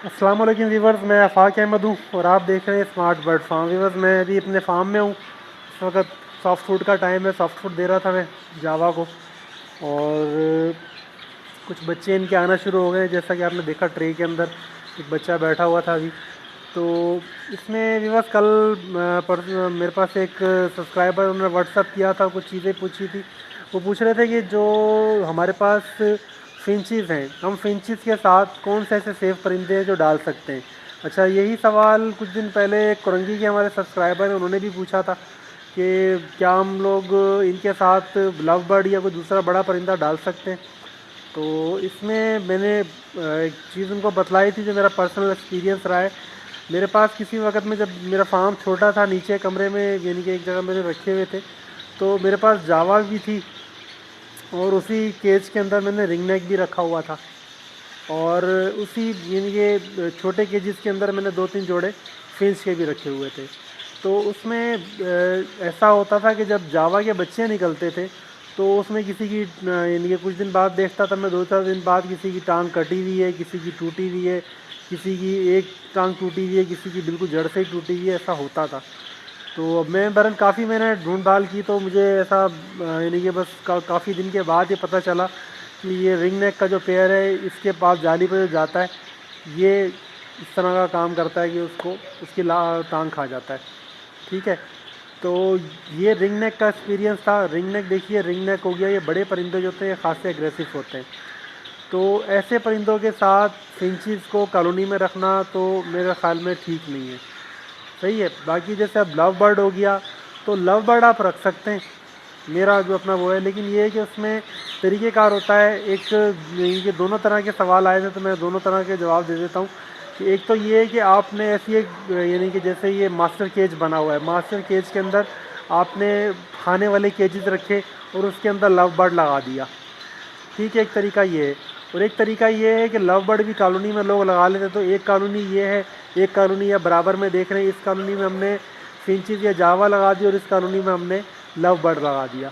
अस्सलाम वालेकुम वीवर्स, मैं आफाक अहमद हूँ और आप देख रहे हैं स्मार्ट बर्ड फार्म। वीवर्स, मैं अभी अपने फार्म में हूँ। इस वक्त सॉफ्ट फूड का टाइम है, सॉफ्ट फूड दे रहा था मैं जावा को। और कुछ बच्चे इनके आना शुरू हो गए, जैसा कि आपने देखा ट्रे के अंदर एक बच्चा बैठा हुआ था अभी। तो इसमें वीवर्स कल मेरे पास एक सब्सक्राइबर उन्होंने व्हाट्सअप किया था, कुछ चीज़ें पूछी थी। वो पूछ रहे थे कि जो हमारे पास फिंचेस हैं, हम फिंचेस के साथ कौन से ऐसे सेफ परिंदे हैं जो डाल सकते हैं। अच्छा, यही सवाल कुछ दिन पहले कुरंगी के हमारे सब्सक्राइबर हैं, उन्होंने भी पूछा था कि क्या हम लोग इनके साथ लव बर्ड या कोई दूसरा बड़ा परिंदा डाल सकते हैं। तो इसमें मैंने एक चीज़ उनको बतलाई थी जो मेरा पर्सनल एक्सपीरियंस रहा है। मेरे पास किसी वक्त में जब मेरा फार्म छोटा था, नीचे कमरे में यानी कि एक जगह मेरे रखे हुए थे, तो मेरे पास जावा भी थी और उसी केज के अंदर मैंने रिंग नेक भी रखा हुआ था। और उसी यानी कि छोटे केजेस के अंदर मैंने 2-3 जोड़े फिंच के भी रखे हुए थे। तो उसमें ऐसा होता था कि जब जावा के बच्चे निकलते थे तो उसमें किसी की यानी कि कुछ दिन बाद देखता था मैं, 2-4 दिन बाद किसी की टांग कटी हुई है, किसी की टूटी हुई है, किसी की एक टांग टूटी हुई है, किसी की बिल्कुल जड़ से ही टूटी हुई है, ऐसा होता था। तो अब मैं बरन काफ़ी मैंने ढूंढ डाल की तो मुझे ऐसा यानी कि बस काफ़ी दिन के बाद ये पता चला कि ये रिंग नेक का जो पेयर है इसके पास जाली पर जो जाता है, ये इस तरह का काम करता है कि उसको उसकी टांग खा जाता है। ठीक है। तो ये रिंग नेक का एक्सपीरियंस था। रिंग नेक देखिए, रिंग नेक हो गया, ये बड़े परिंदे जो होते हैं खासे एग्रेसिव होते हैं। तो ऐसे परिंदों के साथ फिंचेस को कॉलोनी में रखना तो मेरे ख्याल में ठीक नहीं है। सही है। बाकी जैसे अब लव बर्ड हो गया, तो लव बर्ड आप रख सकते हैं, मेरा जो अपना वो है। लेकिन ये है कि उसमें तरीक़ेकार होता है। एक ये दोनों तरह के सवाल आए थे तो मैं दोनों तरह के जवाब दे देता हूँ। कि एक तो ये है कि आपने ऐसी एक यानी कि जैसे ये मास्टर केज बना हुआ है, मास्टर केज के अंदर आपने खाने वाले केजेस रखे और उसके अंदर लव बर्ड लगा दिया। ठीक है, एक तरीका ये है। और एक तरीका ये है कि लव बर्ड भी कॉलोनी में लोग लगा लेते हैं। तो एक कॉलोनी ये है, एक कॉलोनी या बराबर में देख रहे हैं, इस कॉलोनी में हमने फिंचेस या जावा लगा दी और इस कॉलोनी में हमने लव बर्ड लगा दिया।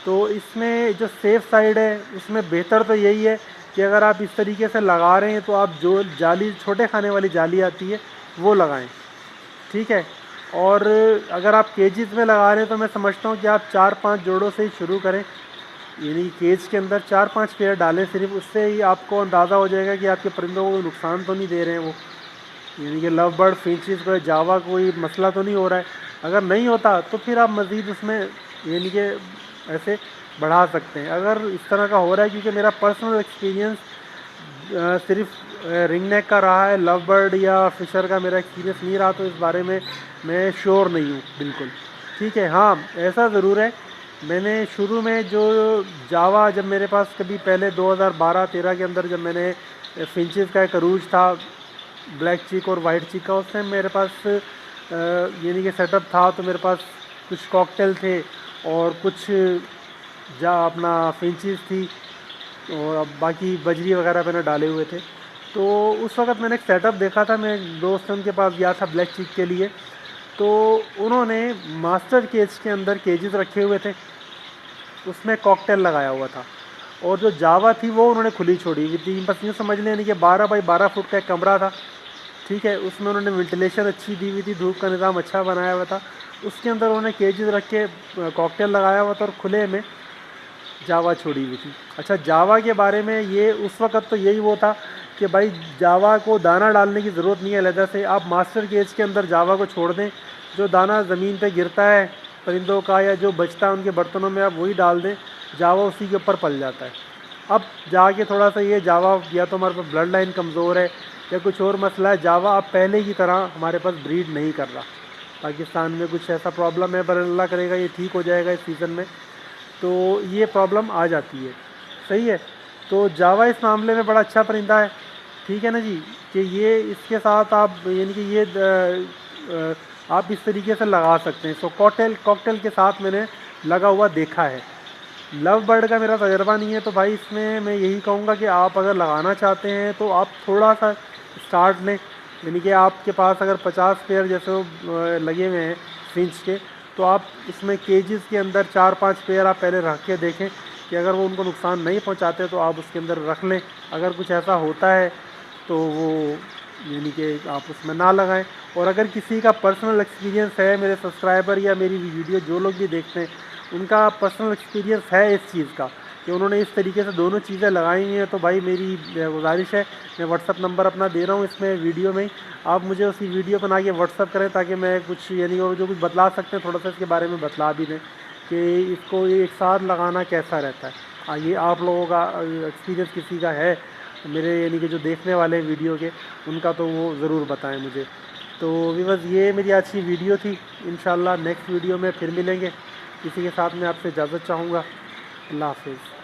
तो इसमें जो सेफ़ साइड है उसमें बेहतर तो यही है कि अगर आप इस तरीके से लगा रहे हैं तो आप जो जाली छोटे खाने वाली जाली आती है वो लगाएं। ठीक है। और अगर आप केजेस में लगा रहे हैं तो मैं समझता हूँ कि आप 4-5 जोड़ों से ही शुरू करें, यानी केज के अंदर 4-5 पेयर डालें सिर्फ। उससे ही आपको अंदाज़ा हो जाएगा कि आपके परिंदों को नुकसान तो नहीं दे रहे हैं वो, यानी कि लव बर्ड फिंचेस को जावा कोई मसला तो नहीं हो रहा है। अगर नहीं होता तो फिर आप मज़ीद उसमें यानी कि ऐसे बढ़ा सकते हैं। अगर इस तरह का हो रहा है, क्योंकि मेरा पर्सनल एक्सपीरियंस सिर्फ रिंग नेक का रहा है, लव बर्ड या फिशर का मेरा एक्सपीरियंस नहीं रहा, तो इस बारे में मैं श्योर नहीं हूँ बिल्कुल। ठीक है। हाँ, ऐसा ज़रूर है, मैंने शुरू में जो जावा जब मेरे पास कभी पहले 2012-13 के अंदर जब मैंने फिंचेस का एक अरूज था ब्लैक चीक और वाइट चीक का, उस टाइम मेरे पास यानी कि सेटअप था। तो मेरे पास कुछ कॉकटेल थे और कुछ जा अपना फिंचेस थी और अब बाकी बजरी वगैरह मैंने डाले हुए थे। तो उस वक्त मैंने एक सेटअप देखा था, मैं एक दोस्त उनके पास गया था ब्लैक चीक के लिए। तो उन्होंने मास्टर केज के अंदर केजेस रखे हुए थे, उसमें कॉकटेल लगाया हुआ था और जो जावा थी वो उन्होंने खुली छोड़ी हुई थी। बस यूँ समझ लें कि 12 बाई 12 फुट का एक कमरा था। ठीक है। उसमें उन्होंने वेंटिलेशन अच्छी दी हुई थी, धूप का निज़ाम अच्छा बनाया हुआ था। उसके अंदर उन्होंने केजेस रख के कॉकटेल लगाया हुआ था और खुले में जावा छोड़ी हुई थी। अच्छा, जावा के बारे में ये उस वक्त तो यही वो था कि भाई जावा को दाना डालने की ज़रूरत नहीं है अलहदा से, आप मास्टर केज के अंदर जावा को छोड़ दें, जो दाना ज़मीन पे गिरता है परिंदों का या जो बचता है उनके बर्तनों में आप वही डाल दें, जावा उसी के ऊपर पल जाता है। अब जाके थोड़ा सा ये जावा या तो हमारे पास ब्लड लाइन कमज़ोर है या कुछ और मसला है, जावा अब पहले की तरह हमारे पास ब्रीड नहीं कर रहा। पाकिस्तान में कुछ ऐसा प्रॉब्लम है, पर अल्लाह करेगा ये ठीक हो जाएगा इस सीज़न में, तो ये प्रॉब्लम आ जाती है। सही है। तो जावा इस मामले में बड़ा अच्छा परिंदा है। ठीक है ना जी, कि ये इसके साथ आप यानी कि ये आप इस तरीके से लगा सकते हैं। सो कॉकटेल के साथ मैंने लगा हुआ देखा है। लव बर्ड का मेरा तजर्बा नहीं है, तो भाई इसमें मैं यही कहूँगा कि आप अगर लगाना चाहते हैं तो आप थोड़ा सा स्टार्ट लें। यानी कि आपके पास अगर 50 पेयर जैसे लगे हुए हैं फिंच के, तो आप इसमें केजेस के अंदर 4-5 पेयर आप पहले रख के देखें कि अगर वो उनको नुकसान नहीं पहुंचाते तो आप उसके अंदर रख लें। अगर कुछ ऐसा होता है तो वो यानी कि आप उसमें ना लगाएं। और अगर किसी का पर्सनल एक्सपीरियंस है, मेरे सब्सक्राइबर या मेरी वीडियो जो लोग भी देखते हैं उनका पर्सनल एक्सपीरियंस है इस चीज़ का कि उन्होंने इस तरीके से दोनों चीज़ें लगाई हैं, तो भाई मेरी गुजारिश है, मैं व्हाट्सअप नंबर अपना दे रहा हूँ इसमें वीडियो में ही, आप मुझे उसी वीडियो बना के व्हाट्सअप करें ताकि मैं कुछ यानी वो जो कुछ बतला सकते हैं थोड़ा सा इसके बारे में बतला भी दें कि इसको एक साथ लगाना कैसा रहता है। ये आप लोगों का एक्सपीरियंस किसी का है मेरे यानी कि जो देखने वाले हैं वीडियो के, उनका तो वो ज़रूर बताएं मुझे। तो व्यूअर्स ये मेरी आज की वीडियो थी, इंशाल्लाह नेक्स्ट वीडियो में फिर मिलेंगे। इसी के साथ मैं आपसे इजाज़त चाहूँगा। अल्लाह हाफिज़।